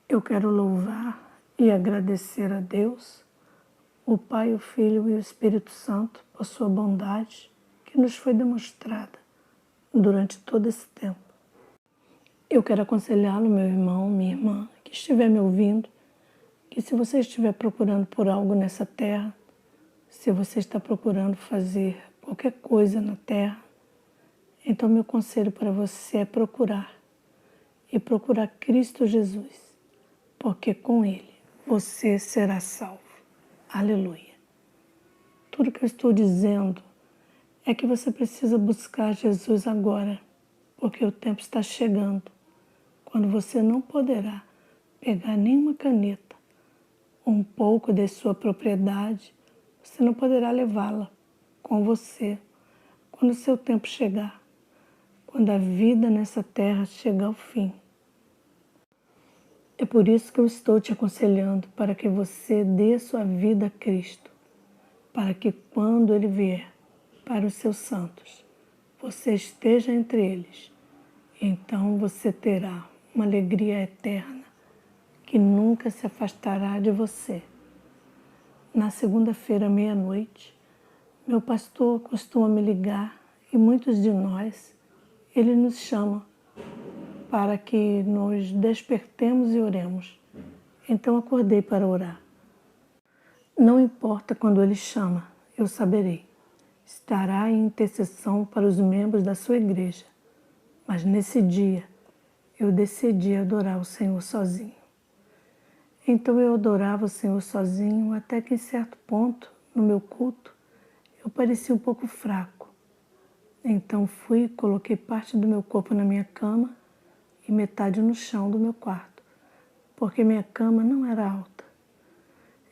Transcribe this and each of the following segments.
Eu quero louvar e agradecer a Deus, o Pai, o Filho e o Espírito Santo, por sua bondade que nos foi demonstrada durante todo esse tempo. Eu quero aconselhá-lo, meu irmão, minha irmã, que estiver me ouvindo, que se você estiver procurando por algo nessa terra, se você está procurando fazer qualquer coisa na terra, então meu conselho para você é procurar e procurar Cristo Jesus, porque com Ele você será salvo. Aleluia. Tudo que eu estou dizendo é que você precisa buscar Jesus agora, porque o tempo está chegando, quando você não poderá pegar nenhuma caneta, um pouco de sua propriedade, você não poderá levá-la com você quando o seu tempo chegar, quando a vida nessa terra chegar ao fim. É por isso que eu estou te aconselhando para que você dê sua vida a Cristo, para que quando Ele vier para os seus santos, você esteja entre eles. Então você terá uma alegria eterna que nunca se afastará de você. Na segunda-feira, meia-noite, meu pastor costuma me ligar e muitos de nós, ele nos chama para que nos despertemos e oremos. Então acordei para orar. Não importa quando ele chama, eu saberei. Estará em intercessão para os membros da sua igreja. Mas nesse dia, eu decidi adorar o Senhor sozinho. Então eu adorava o Senhor sozinho, até que em certo ponto, no meu culto, eu parecia um pouco fraco. Então fui e coloquei parte do meu corpo na minha cama e metade no chão do meu quarto, porque minha cama não era alta.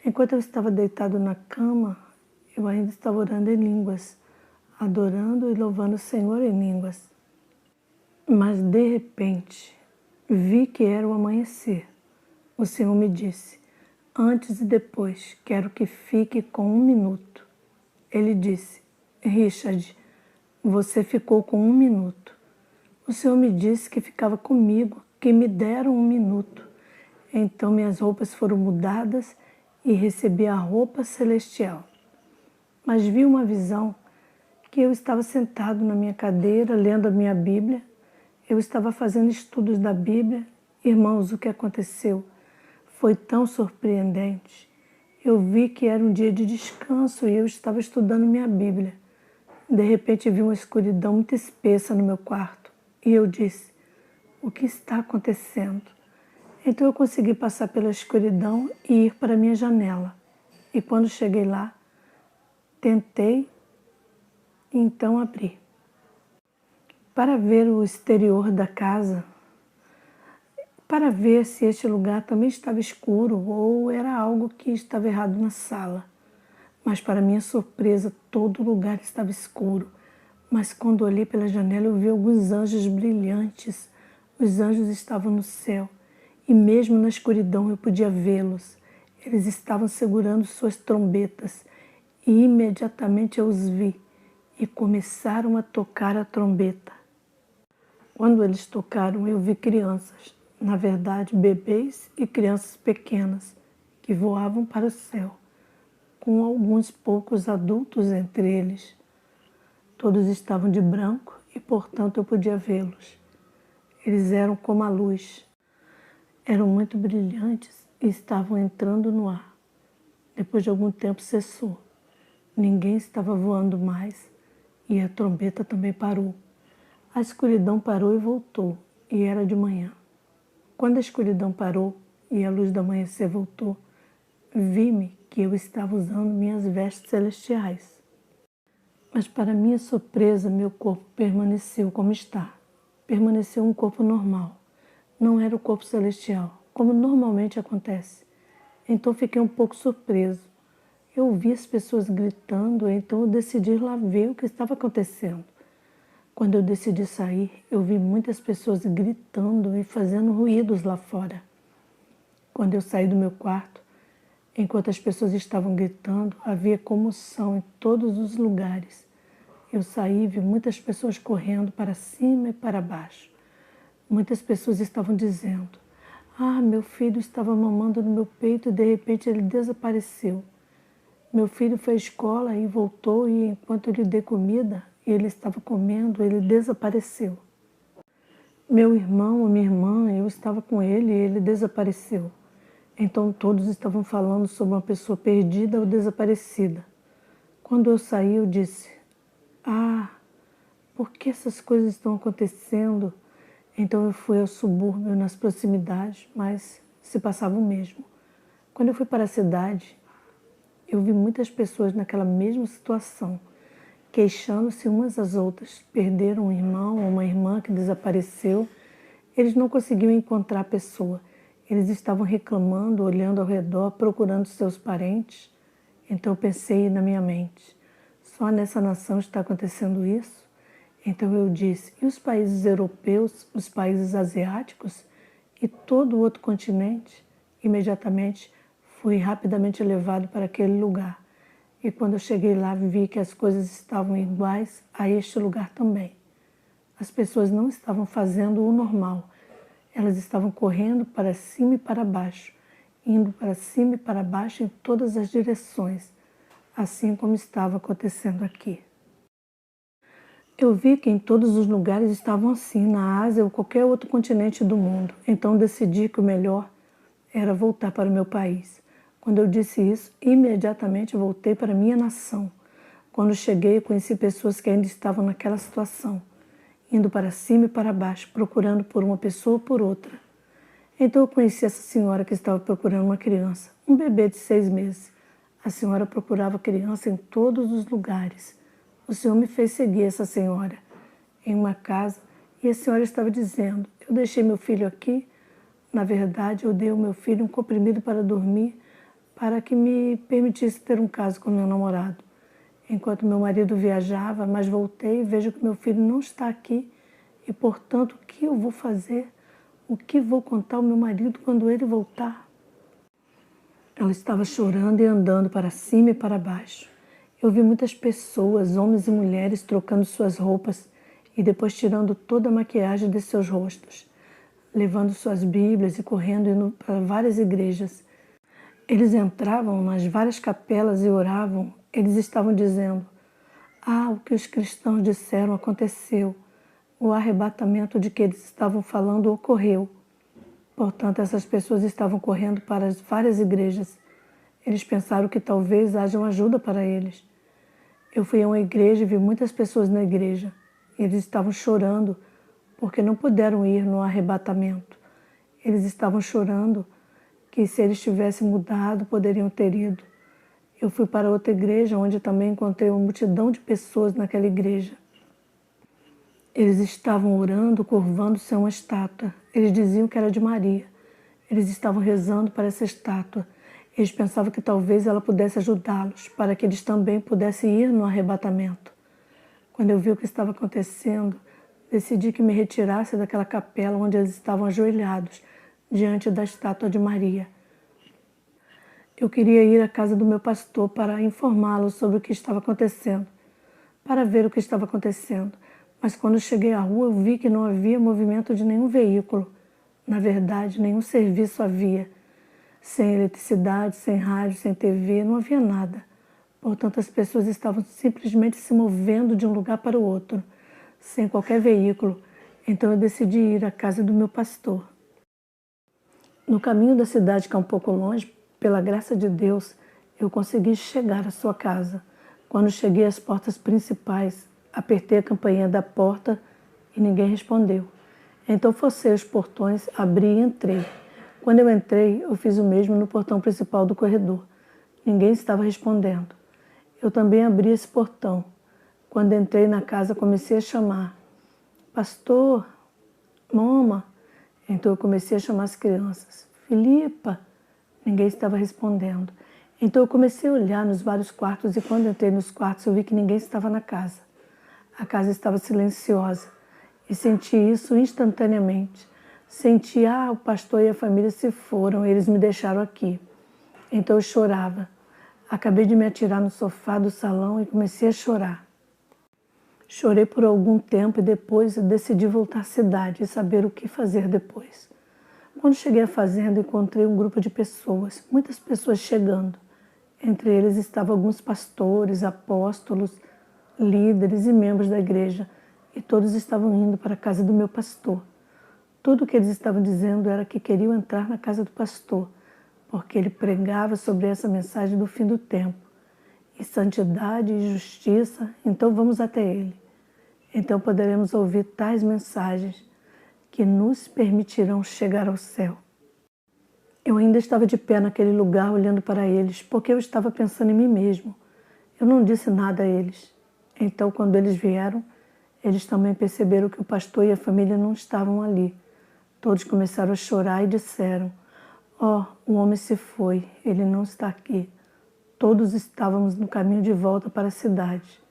Enquanto eu estava deitado na cama, eu ainda estava orando em línguas, adorando e louvando o Senhor em línguas. Mas de repente, vi que era o amanhecer. O Senhor me disse, antes e depois, quero que fique com 1 minuto. Ele disse, Richard, você ficou com 1 minuto. O Senhor me disse que ficava comigo, que me deram 1 minuto. Então minhas roupas foram mudadas e recebi a roupa celestial. Mas vi uma visão que eu estava sentado na minha cadeira, lendo a minha Bíblia. Eu estava fazendo estudos da Bíblia. Irmãos, o que aconteceu foi tão surpreendente. Eu vi que era um dia de descanso e eu estava estudando minha Bíblia. De repente vi uma escuridão muito espessa no meu quarto e eu disse, o que está acontecendo? Então eu consegui passar pela escuridão e ir para a minha janela. E quando cheguei lá, tentei e então abri. Para ver o exterior da casa, para ver se este lugar também estava escuro ou era algo que estava errado na sala. Mas para minha surpresa, todo lugar estava escuro. Mas quando olhei pela janela, eu vi alguns anjos brilhantes. Os anjos estavam no céu e mesmo na escuridão eu podia vê-los. Eles estavam segurando suas trombetas e imediatamente eu os vi e começaram a tocar a trombeta. Quando eles tocaram, eu vi crianças, na verdade bebês e crianças pequenas, que voavam para o céu, com alguns poucos adultos entre eles. Todos estavam de branco e, portanto, eu podia vê-los. Eles eram como a luz. Eram muito brilhantes e estavam entrando no ar. Depois de algum tempo cessou. Ninguém estava voando mais e a trombeta também parou. A escuridão parou e voltou, e era de manhã. Quando a escuridão parou e a luz do amanhecer voltou, vi-me que eu estava usando minhas vestes celestiais. Mas para minha surpresa, meu corpo permaneceu como está. Permaneceu um corpo normal. Não era o corpo celestial, como normalmente acontece. Então fiquei um pouco surpreso. Eu ouvi as pessoas gritando, então eu decidi ir lá ver o que estava acontecendo. Quando eu decidi sair, eu vi muitas pessoas gritando e fazendo ruídos lá fora. Quando eu saí do meu quarto, enquanto as pessoas estavam gritando, havia comoção em todos os lugares. Eu saí e vi muitas pessoas correndo para cima e para baixo. Muitas pessoas estavam dizendo, Ah, meu filho estava mamando no meu peito e de repente ele desapareceu. Meu filho foi à escola e voltou e enquanto eu lhe dei comida e ele estava comendo, ele desapareceu. Meu irmão ou minha irmã, eu estava com ele e ele desapareceu. Então todos estavam falando sobre uma pessoa perdida ou desaparecida. Quando eu saí, eu disse: ah, por que essas coisas estão acontecendo? Então eu fui ao subúrbio, nas proximidades, mas se passava o mesmo. Quando eu fui para a cidade, eu vi muitas pessoas naquela mesma situação, queixando-se umas às outras. Perderam um irmão ou uma irmã que desapareceu. Eles não conseguiam encontrar a pessoa. Eles estavam reclamando, olhando ao redor, procurando seus parentes. Então eu pensei na minha mente: só nessa nação está acontecendo isso? Então eu disse: e os países europeus, os países asiáticos e todo o outro continente? Imediatamente fui rapidamente levado para aquele lugar. E quando eu cheguei lá, vi que as coisas estavam iguais a este lugar também. As pessoas não estavam fazendo o normal. Elas estavam correndo para cima e para baixo, indo para cima e para baixo em todas as direções, assim como estava acontecendo aqui. Eu vi que em todos os lugares estavam assim, na Ásia ou qualquer outro continente do mundo. Então decidi que o melhor era voltar para o meu país. Quando eu disse isso, imediatamente voltei para a minha nação. Quando cheguei, conheci pessoas que ainda estavam naquela situação, indo para cima e para baixo, procurando por uma pessoa ou por outra. Então eu conheci essa senhora que estava procurando uma criança, um bebê de 6 meses. A senhora procurava criança em todos os lugares. O Senhor me fez seguir essa senhora em uma casa e a senhora estava dizendo: eu deixei meu filho aqui. Na verdade, eu dei ao meu filho um comprimido para dormir para que me permitisse ter um caso com meu namorado. Enquanto meu marido viajava, mas voltei e vejo que meu filho não está aqui e, portanto, o que eu vou fazer? O que vou contar ao meu marido quando ele voltar? Ela estava chorando e andando para cima e para baixo. Eu vi muitas pessoas, homens e mulheres, trocando suas roupas e depois tirando toda a maquiagem de seus rostos, levando suas Bíblias e correndo indo para várias igrejas. Eles entravam nas várias capelas e oravam. Eles estavam dizendo: ah, o que os cristãos disseram aconteceu. O arrebatamento de que eles estavam falando ocorreu. Portanto, essas pessoas estavam correndo para as várias igrejas. Eles pensaram que talvez haja uma ajuda para eles. Eu fui a uma igreja e vi muitas pessoas na igreja. Eles estavam chorando porque não puderam ir no arrebatamento. Eles estavam chorando que se eles tivessem mudado, poderiam ter ido. Eu fui para outra igreja onde também encontrei uma multidão de pessoas naquela igreja. Eles estavam orando, curvando-se a uma estátua. Eles diziam que era de Maria. Eles estavam rezando para essa estátua. Eles pensavam que talvez ela pudesse ajudá-los, para que eles também pudessem ir no arrebatamento. Quando eu vi o que estava acontecendo, decidi que me retirasse daquela capela onde eles estavam ajoelhados, diante da estátua de Maria. Eu queria ir à casa do meu pastor para informá-lo sobre o que estava acontecendo, para ver o que estava acontecendo. Mas quando cheguei à rua, eu vi que não havia movimento de nenhum veículo. Na verdade, nenhum serviço havia. Sem eletricidade, sem rádio, sem TV, não havia nada. Portanto, as pessoas estavam simplesmente se movendo de um lugar para o outro, sem qualquer veículo. Então eu decidi ir à casa do meu pastor. No caminho da cidade, que é um pouco longe, pela graça de Deus, eu consegui chegar à sua casa. Quando cheguei às portas principais, apertei a campainha da porta e ninguém respondeu. Então forcei os portões, abri e entrei. Quando eu entrei, eu fiz o mesmo no portão principal do corredor. Ninguém estava respondendo. Eu também abri esse portão. Quando entrei na casa, comecei a chamar: pastor, mama. Então eu comecei a chamar as crianças: Filipa. Ninguém estava respondendo. Então eu comecei a olhar nos vários quartos e quando entrei nos quartos eu vi que ninguém estava na casa. A casa estava silenciosa e senti isso instantaneamente. Senti: o pastor e a família se foram, eles me deixaram aqui. Então eu chorava. Acabei de me atirar no sofá do salão e comecei a chorar. Chorei por algum tempo e depois eu decidi voltar à cidade e saber o que fazer depois. Quando cheguei à fazenda, encontrei um grupo de pessoas, muitas pessoas chegando. Entre eles estavam alguns pastores, apóstolos, líderes e membros da igreja, e todos estavam indo para a casa do meu pastor. Tudo o que eles estavam dizendo era que queriam entrar na casa do pastor, porque ele pregava sobre essa mensagem do fim do tempo, e santidade e justiça, então vamos até ele. Então poderemos ouvir tais mensagens que nos permitirão chegar ao céu. Eu ainda estava de pé naquele lugar olhando para eles, porque eu estava pensando em mim mesmo. Eu não disse nada a eles. Então, quando eles vieram, eles também perceberam que o pastor e a família não estavam ali. Todos começaram a chorar e disseram: "Oh, o homem se foi, ele não está aqui." Todos estávamos no caminho de volta para a cidade.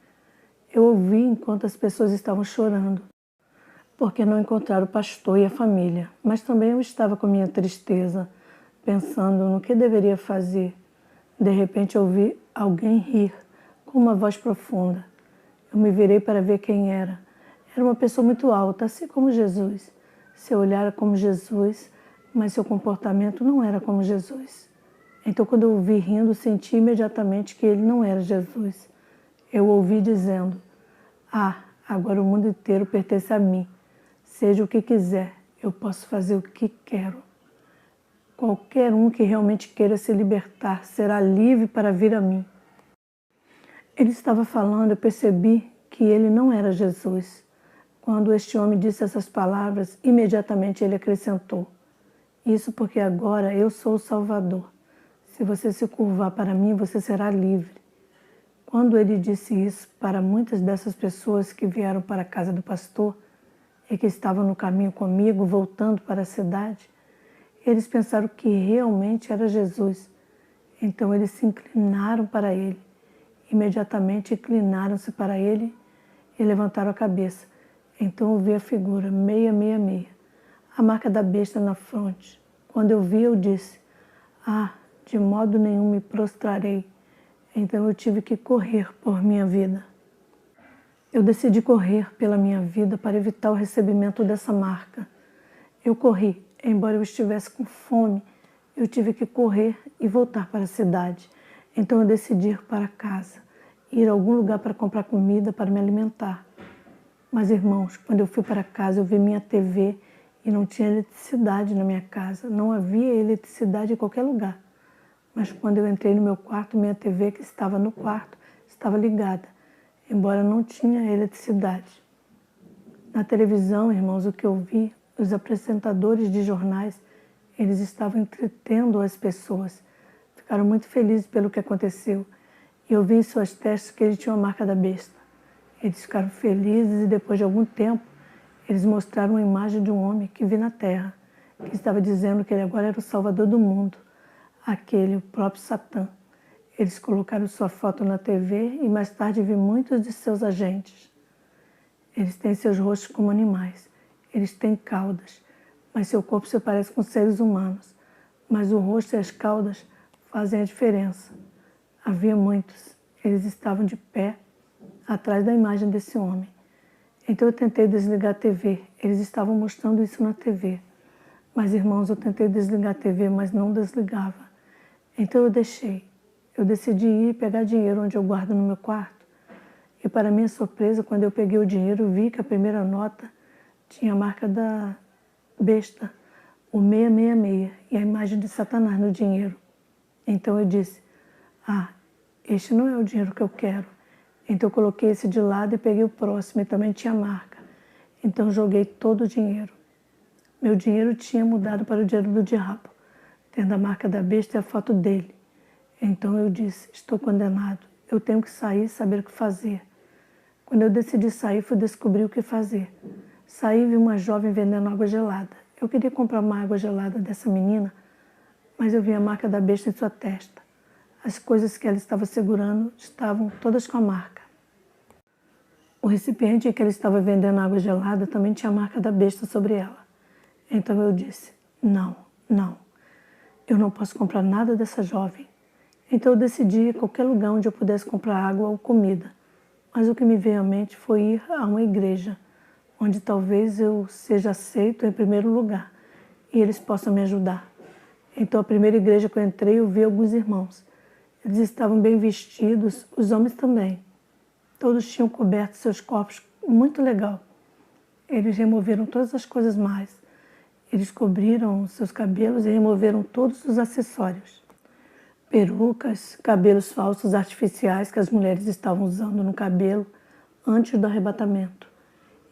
Eu ouvi enquanto as pessoas estavam chorando, porque não encontraram o pastor e a família, mas também eu estava com minha tristeza, pensando no que deveria fazer. De repente ouvi alguém rir, com uma voz profunda. Eu me virei para ver quem era. Era uma pessoa muito alta, assim como Jesus. Seu olhar era como Jesus, mas seu comportamento não era como Jesus. Então, quando eu o vi rindo, senti imediatamente que ele não era Jesus. Eu ouvi dizendo: "Ah, agora o mundo inteiro pertence a mim. Seja o que quiser, eu posso fazer o que quero. Qualquer um que realmente queira se libertar será livre para vir a mim." Ele estava falando, eu percebi que ele não era Jesus. Quando este homem disse essas palavras, imediatamente ele acrescentou: "Isso porque agora eu sou o Salvador. Se você se curvar para mim, você será livre." Quando ele disse isso para muitas dessas pessoas que vieram para a casa do pastor e que estavam no caminho comigo, voltando para a cidade, eles pensaram que realmente era Jesus. Então eles se inclinaram para ele. Imediatamente inclinaram-se para ele e levantaram a cabeça. Então eu vi a figura 666, a marca da besta na fronte. Quando eu vi, eu disse: "Ah, de modo nenhum me prostrarei." Então eu tive que correr por minha vida. Eu decidi correr pela minha vida para evitar o recebimento dessa marca. Eu corri, embora eu estivesse com fome, eu tive que correr e voltar para a cidade. Então eu decidi ir para casa, ir a algum lugar para comprar comida para me alimentar. Mas, irmãos, quando eu fui para casa, eu vi minha TV e não tinha eletricidade na minha casa. Não havia eletricidade em qualquer lugar. Mas quando eu entrei no meu quarto, minha TV que estava no quarto estava ligada, embora não tinha eletricidade. Na televisão, irmãos, o que eu vi, os apresentadores de jornais, eles estavam entretendo as pessoas. Ficaram muito felizes pelo que aconteceu. E eu vi em suas testas que ele tinha a marca da besta. Eles ficaram felizes e depois de algum tempo, eles mostraram uma imagem de um homem que vi na terra, que estava dizendo que ele agora era o Salvador do mundo, aquele, o próprio Satã. Eles colocaram sua foto na TV e mais tarde vi muitos de seus agentes. Eles têm seus rostos como animais, eles têm caudas, mas seu corpo se parece com seres humanos. Mas o rosto e as caudas fazem a diferença. Havia muitos, eles estavam de pé, atrás da imagem desse homem. Então eu tentei desligar a TV, eles estavam mostrando isso na TV. Mas, irmãos, eu tentei desligar a TV, mas não desligava. Então eu deixei. Eu decidi ir pegar dinheiro onde eu guardo no meu quarto. E para minha surpresa, quando eu peguei o dinheiro, vi que a primeira nota tinha a marca da besta, o 666, e a imagem de Satanás no dinheiro. Então eu disse: "Ah, este não é o dinheiro que eu quero." Então eu coloquei esse de lado e peguei o próximo, e também tinha marca. Então joguei todo o dinheiro. Meu dinheiro tinha mudado para o dinheiro do diabo, tendo a marca da besta e a foto dele. Então eu disse: "Estou condenado, eu tenho que sair e saber o que fazer." Quando eu decidi sair, fui descobrir o que fazer. Saí e vi uma jovem vendendo água gelada. Eu queria comprar uma água gelada dessa menina, mas eu vi a marca da besta em sua testa. As coisas que ela estava segurando estavam todas com a marca. O recipiente em que ela estava vendendo água gelada também tinha a marca da besta sobre ela. Então eu disse: "Não, não, eu não posso comprar nada dessa jovem." Então eu decidi ir a qualquer lugar onde eu pudesse comprar água ou comida. Mas o que me veio à mente foi ir a uma igreja, onde talvez eu seja aceito em primeiro lugar. e eles possam me ajudar. Então, a primeira igreja que eu entrei, eu vi alguns irmãos. Eles estavam bem vestidos, os homens também. Todos tinham coberto seus corpos, muito legal. Eles removeram todas as coisas mais. Eles cobriram seus cabelos e removeram todos os acessórios. Perucas, cabelos falsos artificiais que as mulheres estavam usando no cabelo antes do arrebatamento.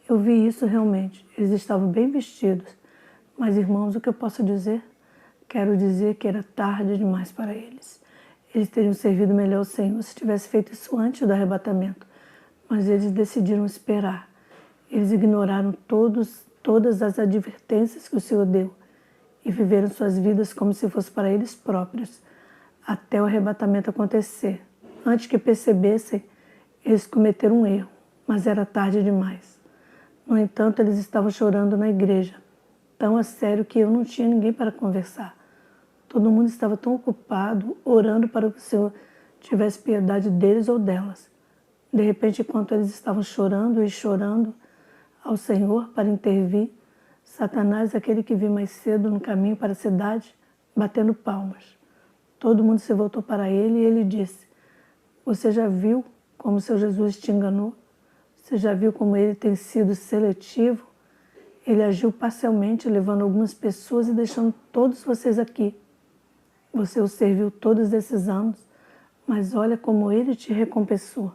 Eu vi isso realmente. Eles estavam bem vestidos. Mas, irmãos, o que eu posso dizer? Quero dizer que era tarde demais para eles. Eles teriam servido melhor ao Senhor se tivesse feito isso antes do arrebatamento. Mas eles decidiram esperar. Eles ignoraram todas as advertências que o Senhor deu e viveram suas vidas como se fosse para eles próprios, até o arrebatamento acontecer. Antes que percebessem, eles cometeram um erro, mas era tarde demais. No entanto, eles estavam chorando na igreja, tão a sério que eu não tinha ninguém para conversar. Todo mundo estava tão ocupado, orando para que o Senhor tivesse piedade deles ou delas. De repente, enquanto eles estavam chorando e chorando ao Senhor para intervir, Satanás, aquele que veio mais cedo no caminho para a cidade, batendo palmas. Todo mundo se voltou para ele e ele disse: você já viu como seu Jesus te enganou? Você já viu como ele tem sido seletivo? Ele agiu parcialmente, levando algumas pessoas e deixando todos vocês aqui. Você o serviu todos esses anos, mas olha como ele te recompensou.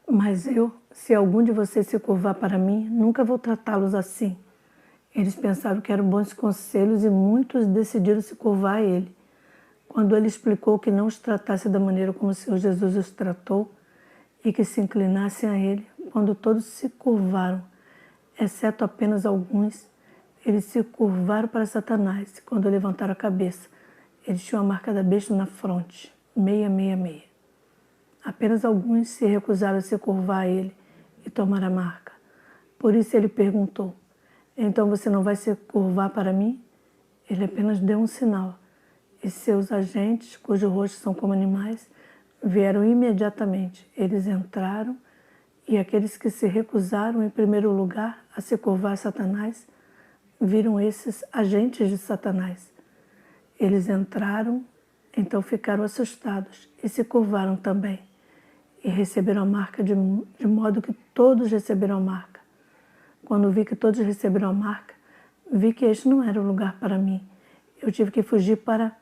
Mas eu, se algum de vocês se curvar para mim, nunca vou tratá-los assim. Eles pensaram que eram bons conselhos e muitos decidiram se curvar a ele. Quando ele explicou que não os tratasse da maneira como o Senhor Jesus os tratou e que se inclinassem a ele, quando todos se curvaram, exceto apenas alguns, eles se curvaram para Satanás. Quando levantaram a cabeça, eles tinham a marca da besta na fronte, 666. Apenas alguns se recusaram a se curvar a ele e tomar a marca. Por isso ele perguntou: então você não vai se curvar para mim? Ele apenas deu um sinal. E seus agentes, cujos rostos são como animais, vieram imediatamente. Eles entraram e aqueles que se recusaram em primeiro lugar a se curvar a Satanás, viram esses agentes de Satanás. Eles entraram, então ficaram assustados e se curvaram também. E receberam a marca de modo que todos receberam a marca. Quando vi que todos receberam a marca, vi que este não era o lugar para mim. Eu tive que fugir para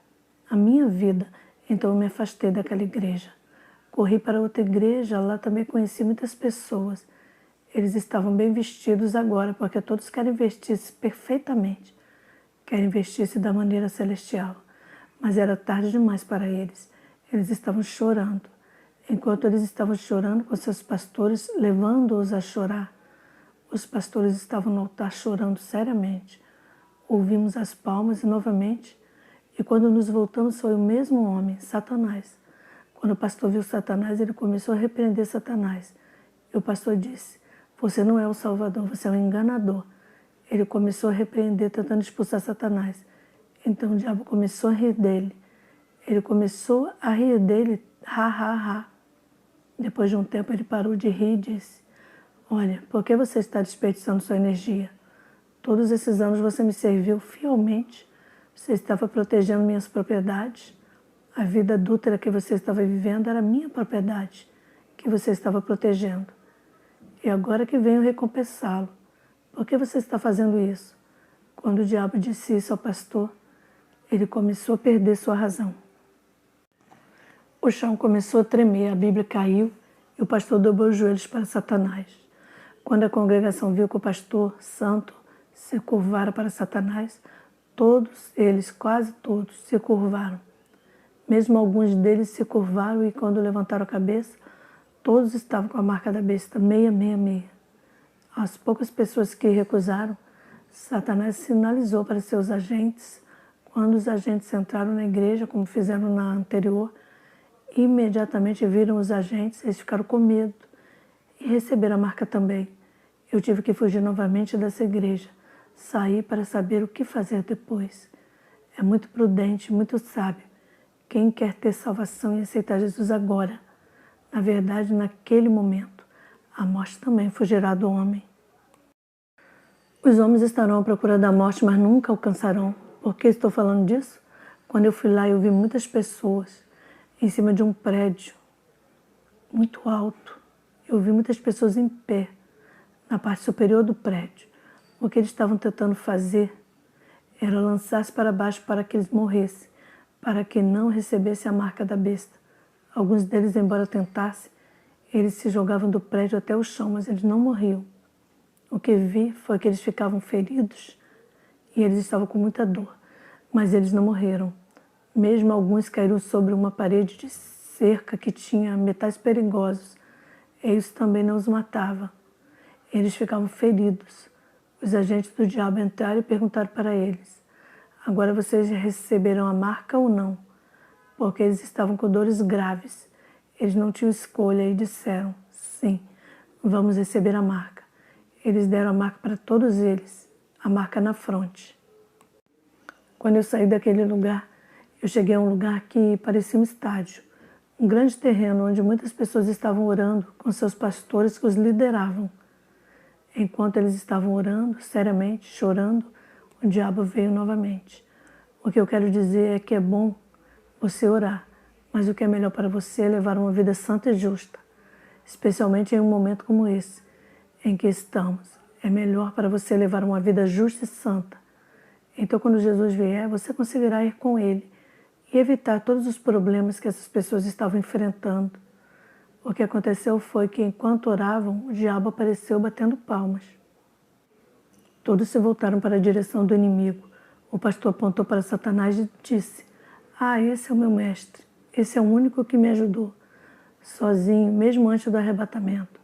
a minha vida, então eu me afastei daquela igreja. Corri para outra igreja, lá também conheci muitas pessoas. Eles estavam bem vestidos agora, porque todos querem vestir-se perfeitamente. Querem vestir-se da maneira celestial. Mas era tarde demais para eles. Eles estavam chorando. Enquanto eles estavam chorando com seus pastores, levando-os a chorar, os pastores estavam no altar chorando seriamente. Ouvimos as palmas e novamente, e quando nos voltamos foi o mesmo homem, Satanás. Quando o pastor viu Satanás, ele começou a repreender Satanás. E o pastor disse: você não é o Salvador, você é um enganador. Ele começou a repreender, tentando expulsar Satanás. Então o diabo começou a rir dele. Ele começou a rir dele, ha, ha, ha. Depois de um tempo ele parou de rir e disse: olha, por que você está desperdiçando sua energia? Todos esses anos você me serviu fielmente, você estava protegendo minhas propriedades. A vida adúltera que você estava vivendo era minha propriedade, que você estava protegendo. E agora que venho recompensá-lo. Por que você está fazendo isso? Quando o diabo disse isso ao pastor, ele começou a perder sua razão. O chão começou a tremer, a Bíblia caiu e o pastor dobrou os joelhos para Satanás. Quando a congregação viu que o pastor santo se curvara para Satanás, todos eles, quase todos, se curvaram. Mesmo alguns deles se curvaram e quando levantaram a cabeça, todos estavam com a marca da besta, 666. As poucas pessoas que recusaram, Satanás sinalizou para seus agentes. Quando os agentes entraram na igreja, como fizeram na anterior, imediatamente viram os agentes, eles ficaram com medo e receberam a marca também. Eu tive que fugir novamente dessa igreja, sair para saber o que fazer depois. É muito prudente, muito sábio. Quem quer ter salvação e aceitar Jesus agora, na verdade, naquele momento, a morte também fugirá do homem. Os homens estarão à procura da morte, mas nunca alcançarão. Por que estou falando disso? Quando eu fui lá, eu vi muitas pessoas em cima de um prédio muito alto. Eu vi muitas pessoas em pé, na parte superior do prédio. O que eles estavam tentando fazer era lançar-se para baixo para que eles morressem, para que não recebessem a marca da besta. Alguns deles, embora tentassem, eles se jogavam do prédio até o chão, mas eles não morriam. O que vi foi que eles ficavam feridos e eles estavam com muita dor, mas eles não morreram. Mesmo alguns caíram sobre uma parede de cerca que tinha metais perigosos. E isso também não os matava. Eles ficavam feridos. Os agentes do diabo entraram e perguntaram para eles: agora vocês receberão a marca ou não? Porque eles estavam com dores graves. Eles não tinham escolha e disseram: sim, vamos receber a marca. Eles deram a marca para todos eles, a marca na fronte. Quando eu saí daquele lugar, eu cheguei a um lugar que parecia um estádio, um grande terreno onde muitas pessoas estavam orando com seus pastores que os lideravam. Enquanto eles estavam orando, seriamente, chorando, o diabo veio novamente. O que eu quero dizer é que é bom você orar, mas o que é melhor para você é levar uma vida santa e justa, especialmente em um momento como esse, em que estamos. É melhor para você levar uma vida justa e santa. Então, quando Jesus vier, você conseguirá ir com Ele e evitar todos os problemas que essas pessoas estavam enfrentando. O que aconteceu foi que, enquanto oravam, o diabo apareceu batendo palmas. Todos se voltaram para a direção do inimigo. O pastor apontou para Satanás e disse: esse é o meu mestre. Esse é o único que me ajudou. Sozinho, mesmo antes do arrebatamento.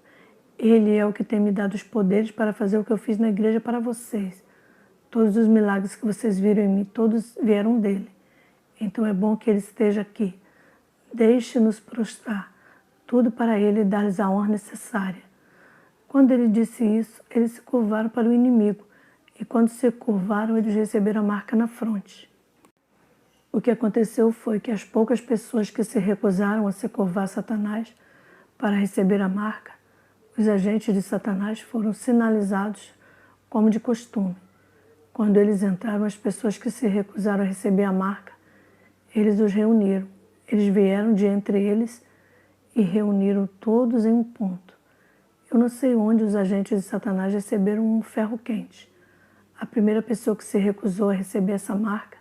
Ele é o que tem me dado os poderes para fazer o que eu fiz na igreja para vocês. Todos os milagres que vocês viram em mim, todos vieram dele. Então é bom que ele esteja aqui. Deixe-nos prostrar tudo para ele e dar-lhes a honra necessária. Quando ele disse isso, eles se curvaram para o inimigo. E quando se curvaram, eles receberam a marca na fronte. O que aconteceu foi que as poucas pessoas que se recusaram a se curvar a Satanás para receber a marca, os agentes de Satanás foram sinalizados como de costume. Quando eles entraram, as pessoas que se recusaram a receber a marca, eles os reuniram. Eles vieram de entre eles e reuniram todos em um ponto. Eu não sei onde os agentes de Satanás receberam um ferro quente. A primeira pessoa que se recusou a receber essa marca,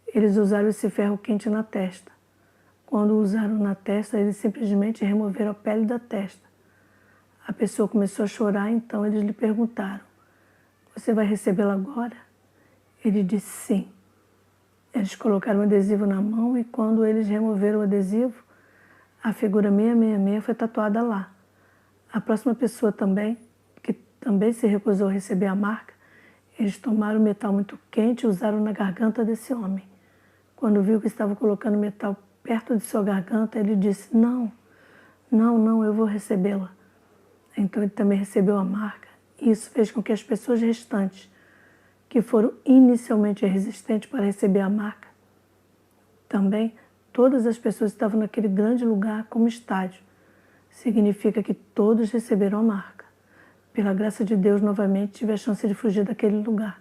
eles usaram esse ferro quente na testa. Quando o usaram na testa, eles simplesmente removeram a pele da testa. A pessoa começou a chorar, então eles lhe perguntaram: você vai recebê-la agora? Ele disse sim. Eles colocaram o adesivo na mão e quando eles removeram o adesivo, a figura 666 foi tatuada lá. A próxima pessoa também, que também se recusou a receber a marca, eles tomaram metal muito quente e usaram na garganta desse homem. Quando viu que estavam colocando metal perto de sua garganta, ele disse: não, eu vou recebê-la. Então ele também recebeu a marca. E isso fez com que as pessoas restantes, que foram inicialmente resistentes para receber a marca, também todas as pessoas estavam naquele grande lugar como estádio. Significa que todos receberam a marca. Pela graça de Deus, novamente tive a chance de fugir daquele lugar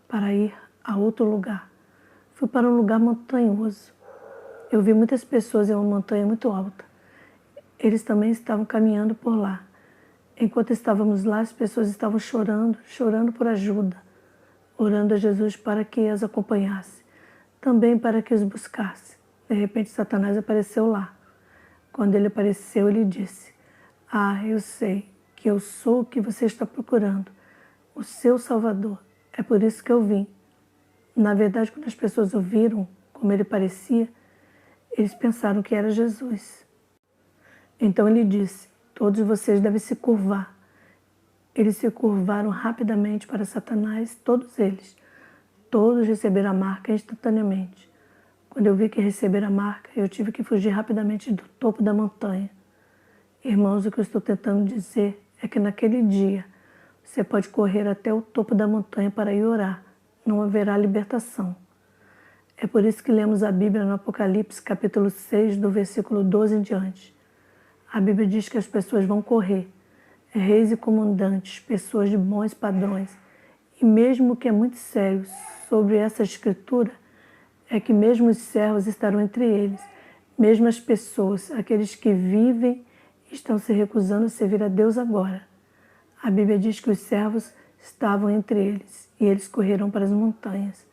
para ir a outro lugar. Fui para um lugar montanhoso. Eu vi muitas pessoas em uma montanha muito alta. Eles também estavam caminhando por lá. Enquanto estávamos lá, as pessoas estavam chorando por ajuda, orando a Jesus para que as acompanhasse, também para que os buscasse. De repente, Satanás apareceu lá. Quando ele apareceu, ele disse: eu sei que eu sou o que você está procurando, o seu Salvador. É por isso que eu vim. Na verdade, quando as pessoas ouviram como ele parecia, eles pensaram que era Jesus. Então ele disse: todos vocês devem se curvar. Eles se curvaram rapidamente para Satanás, todos eles. Todos receberam a marca instantaneamente. Quando eu vi que receberam a marca, eu tive que fugir rapidamente do topo da montanha. Irmãos, o que eu estou tentando dizer é que naquele dia você pode correr até o topo da montanha para ir orar. Não haverá libertação. É por isso que lemos a Bíblia no Apocalipse, capítulo 6, do versículo 12 em diante. A Bíblia diz que as pessoas vão correr, reis e comandantes, pessoas de bons padrões, E mesmo o que é muito sério sobre essa escritura é que mesmo os servos estarão entre eles, mesmo as pessoas, aqueles que vivem, estão se recusando a servir a Deus agora. A Bíblia diz que os servos estavam entre eles e eles correram para as montanhas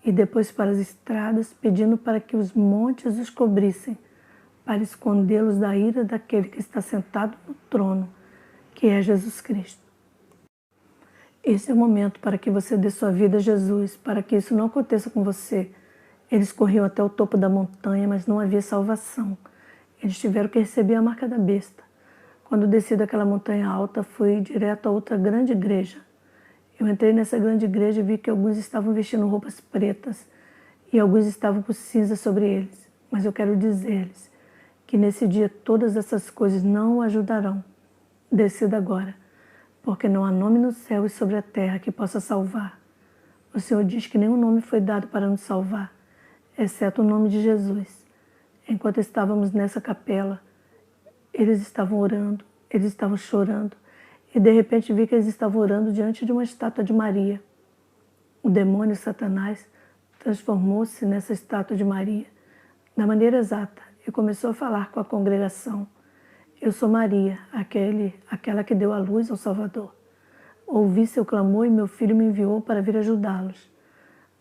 e depois para as estradas, pedindo para que os montes os cobrissem, para escondê-los da ira daquele que está sentado no trono, que é Jesus Cristo. Esse é o momento para que você dê sua vida a Jesus, para que isso não aconteça com você. Eles corriam até o topo da montanha, mas não havia salvação. Eles tiveram que receber a marca da besta. Quando desci daquela montanha alta, fui direto a outra grande igreja. Eu entrei nessa grande igreja e vi que alguns estavam vestindo roupas pretas e alguns estavam com cinza sobre eles. Mas eu quero dizer-lhes que nesse dia todas essas coisas não o ajudarão. Decida agora, porque não há nome no céu e sobre a terra que possa salvar. O Senhor diz que nenhum nome foi dado para nos salvar, exceto o nome de Jesus. Enquanto estávamos nessa capela, eles estavam orando, eles estavam chorando, e de repente vi que eles estavam orando diante de uma estátua de Maria. O demônio Satanás transformou-se nessa estátua de Maria, da maneira exata, e começou a falar com a congregação. Eu sou Maria, aquela que deu à luz ao Salvador. Ouvi seu clamor e meu filho me enviou para vir ajudá-los.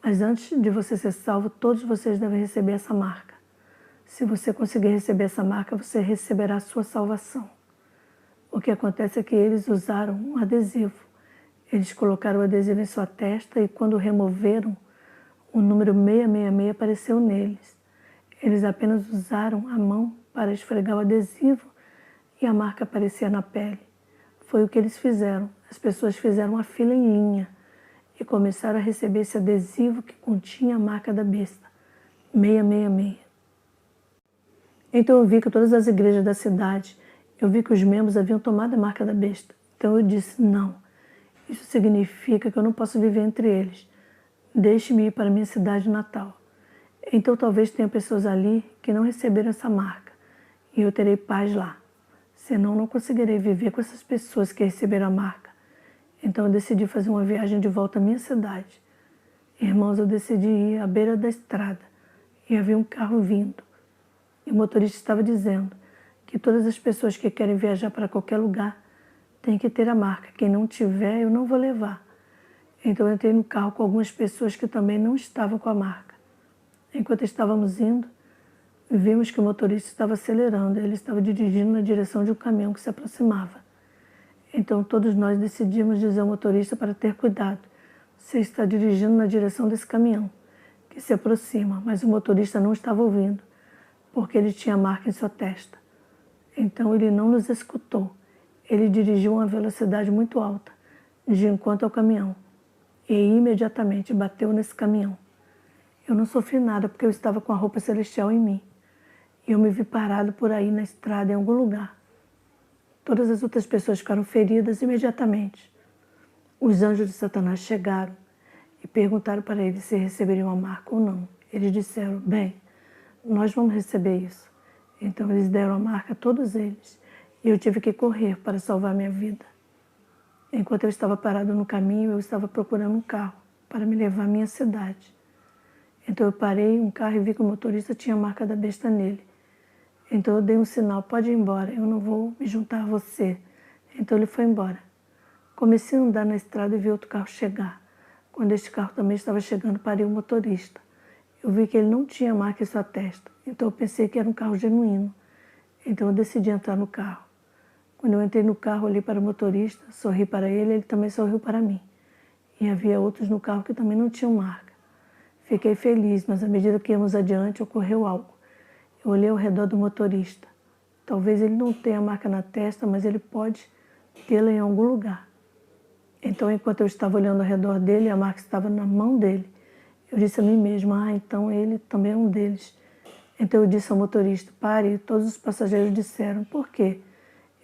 Mas antes de você ser salvo, todos vocês devem receber essa marca. Se você conseguir receber essa marca, você receberá a sua salvação. O que acontece é que eles usaram um adesivo. Eles colocaram o adesivo em sua testa e quando o removeram, o número 666 apareceu neles. Eles apenas usaram a mão para esfregar o adesivo e a marca aparecia na pele. Foi o que eles fizeram. As pessoas fizeram uma fila em linha e começaram a receber esse adesivo que continha a marca da besta, 666. Então eu vi que todas as igrejas da cidade, eu vi que os membros haviam tomado a marca da besta. Então eu disse, não, isso significa que eu não posso viver entre eles. Deixe-me ir para a minha cidade natal. Então talvez tenha pessoas ali que não receberam essa marca e eu terei paz lá. Senão não conseguirei viver com essas pessoas que receberam a marca. Então eu decidi fazer uma viagem de volta à minha cidade. Irmãos, eu decidi ir à beira da estrada e havia um carro vindo. E o motorista estava dizendo que todas as pessoas que querem viajar para qualquer lugar têm que ter a marca. Quem não tiver, eu não vou levar. Então eu entrei no carro com algumas pessoas que também não estavam com a marca. Enquanto estávamos indo, vimos que o motorista estava acelerando. Ele estava dirigindo na direção de um caminhão que se aproximava. Então todos nós decidimos dizer ao motorista para ter cuidado. Você está dirigindo na direção desse caminhão que se aproxima, mas o motorista não estava ouvindo, porque ele tinha a marca em sua testa. Então ele não nos escutou. Ele dirigiu a uma velocidade muito alta, de encontro ao caminhão, e imediatamente bateu nesse caminhão. Eu não sofri nada porque eu estava com a roupa celestial em mim. E eu me vi parado por aí na estrada, em algum lugar. Todas as outras pessoas ficaram feridas imediatamente. Os anjos de Satanás chegaram e perguntaram para eles se receberiam a marca ou não. Eles disseram, bem, nós vamos receber isso. Então eles deram a marca a todos eles. E eu tive que correr para salvar minha vida. Enquanto eu estava parado no caminho, eu estava procurando um carro para me levar à minha cidade. Então eu parei um carro e vi que o motorista tinha a marca da besta nele. Então eu dei um sinal, pode ir embora, eu não vou me juntar a você. Então ele foi embora. Comecei a andar na estrada e vi outro carro chegar. Quando este carro também estava chegando, parei o motorista. Eu vi que ele não tinha marca em sua testa, então eu pensei que era um carro genuíno. Então eu decidi entrar no carro. Quando eu entrei no carro, olhei para o motorista, sorri para ele, ele também sorriu para mim. E havia outros no carro que também não tinham marca. Fiquei feliz, mas à medida que íamos adiante, ocorreu algo. Eu olhei ao redor do motorista. Talvez ele não tenha a marca na testa, mas ele pode tê-la em algum lugar. Então, enquanto eu estava olhando ao redor dele, a marca estava na mão dele. Eu disse a mim mesma, então ele também é um deles. Então eu disse ao motorista, pare, e todos os passageiros disseram, por quê?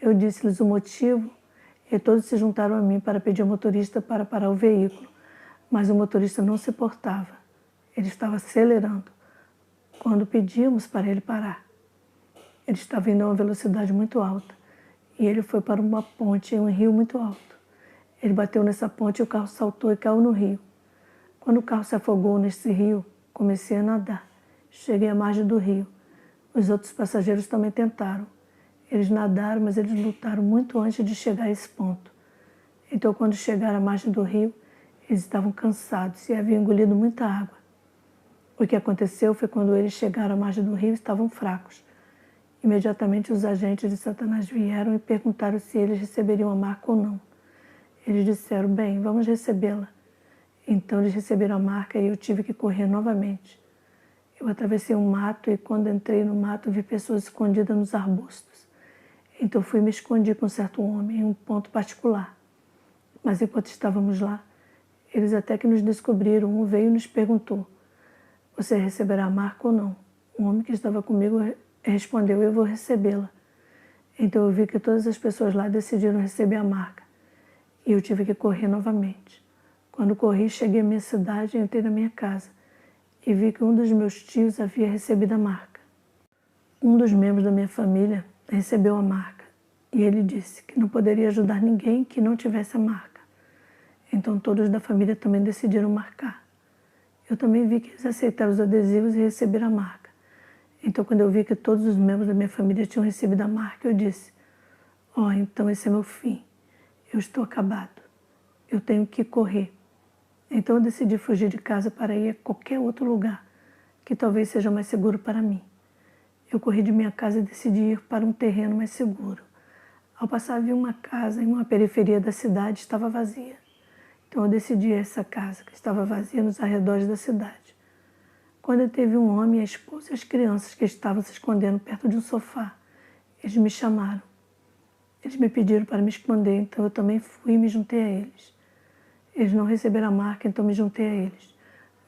Eu disse-lhes o motivo e todos se juntaram a mim para pedir ao motorista para parar o veículo. Mas o motorista não se portava. Ele estava acelerando quando pedimos para ele parar. Ele estava indo a uma velocidade muito alta e ele foi para uma ponte em um rio muito alto. Ele bateu nessa ponte e o carro saltou e caiu no rio. Quando o carro se afogou nesse rio, comecei a nadar. Cheguei à margem do rio. Os outros passageiros também tentaram. Eles nadaram, mas eles lutaram muito antes de chegar a esse ponto. Então, quando chegaram à margem do rio, eles estavam cansados e haviam engolido muita água. O que aconteceu foi quando eles chegaram à margem do rio, estavam fracos. Imediatamente os agentes de Satanás vieram e perguntaram se eles receberiam a marca ou não. Eles disseram, bem, vamos recebê-la. Então eles receberam a marca e eu tive que correr novamente. Eu atravessei um mato e quando entrei no mato vi pessoas escondidas nos arbustos. Então fui e me escondi com um certo homem em um ponto particular. Mas enquanto estávamos lá, eles até que nos descobriram, um veio e nos perguntou, você receberá a marca ou não? O homem que estava comigo respondeu, eu vou recebê-la. Então eu vi que todas as pessoas lá decidiram receber a marca. E eu tive que correr novamente. Quando corri, cheguei à minha cidade e entrei na minha casa. E vi que um dos meus tios havia recebido a marca. Um dos membros da minha família recebeu a marca. E ele disse que não poderia ajudar ninguém que não tivesse a marca. Então todos da família também decidiram marcar. Eu também vi que eles aceitaram os adesivos e receberam a marca. Então quando eu vi que todos os membros da minha família tinham recebido a marca, eu disse, então esse é meu fim. Eu estou acabado. Eu tenho que correr. Então eu decidi fugir de casa para ir a qualquer outro lugar, que talvez seja mais seguro para mim. Eu corri de minha casa e decidi ir para um terreno mais seguro. Ao passar, vi uma casa em uma periferia da cidade, estava vazia. Então eu decidi ir a essa casa, que estava vazia nos arredores da cidade. Quando teve um homem, a esposa e as crianças que estavam se escondendo perto de um sofá, eles me chamaram. Eles me pediram para me esconder, então eu também fui e me juntei a eles. Eles não receberam a marca, então me juntei a eles.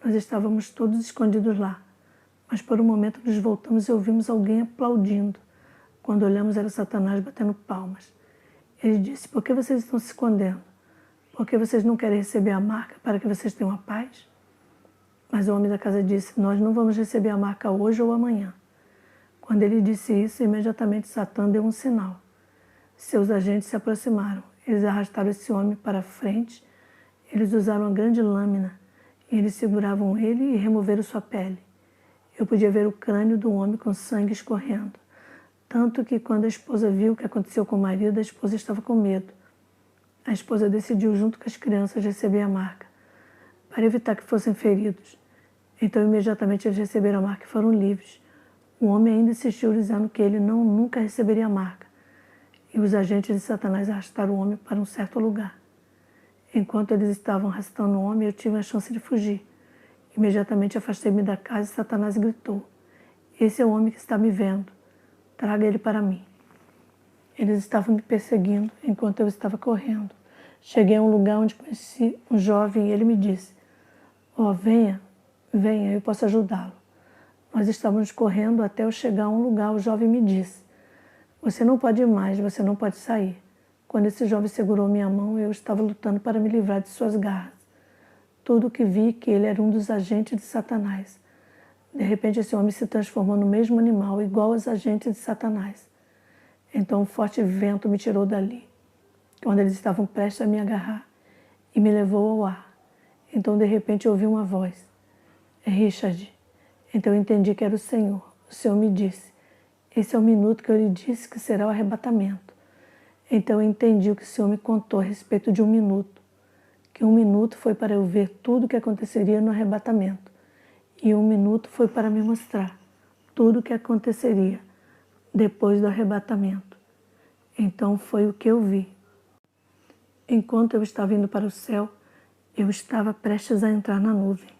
Nós estávamos todos escondidos lá. Mas por um momento nos voltamos e ouvimos alguém aplaudindo. Quando olhamos era Satanás batendo palmas. Ele disse, por que vocês estão se escondendo? Porque vocês não querem receber a marca para que vocês tenham a paz? Mas o homem da casa disse, nós não vamos receber a marca hoje ou amanhã. Quando ele disse isso, imediatamente Satã deu um sinal. Seus agentes se aproximaram. Eles arrastaram esse homem para frente. Eles usaram uma grande lâmina e eles seguravam ele e removeram sua pele. Eu podia ver o crânio do homem com sangue escorrendo. Tanto que quando a esposa viu o que aconteceu com o marido, a esposa estava com medo. A esposa decidiu, junto com as crianças, receber a marca, para evitar que fossem feridos. Então, imediatamente, eles receberam a marca e foram livres. O homem ainda insistiu, dizendo que ele nunca receberia a marca. E os agentes de Satanás arrastaram o homem para um certo lugar. Enquanto eles estavam arrastando o homem, eu tive a chance de fugir. Imediatamente afastei-me da casa e Satanás gritou, esse é o homem que está me vendo, traga ele para mim. Eles estavam me perseguindo enquanto eu estava correndo. Cheguei a um lugar onde conheci um jovem e ele me disse, venha, eu posso ajudá-lo. Nós estávamos correndo até eu chegar a um lugar, o jovem me disse, você não pode ir mais, você não pode sair. Quando esse jovem segurou minha mão, eu estava lutando para me livrar de suas garras. Tudo que vi que ele era um dos agentes de Satanás. De repente, esse homem se transformou no mesmo animal, igual aos agentes de Satanás. Então, um forte vento me tirou dali, quando eles estavam prestes a me agarrar, e me levou ao ar. Então, de repente, eu ouvi uma voz. É Richard. Então, eu entendi que era o Senhor. O Senhor me disse, esse é o minuto que eu lhe disse que será o arrebatamento. Então, eu entendi o que o Senhor me contou a respeito de um minuto. Que um minuto foi para eu ver tudo o que aconteceria no arrebatamento. E um minuto foi para me mostrar tudo o que aconteceria depois do arrebatamento. Então foi o que eu vi. Enquanto eu estava indo para o céu, eu estava prestes a entrar na nuvem.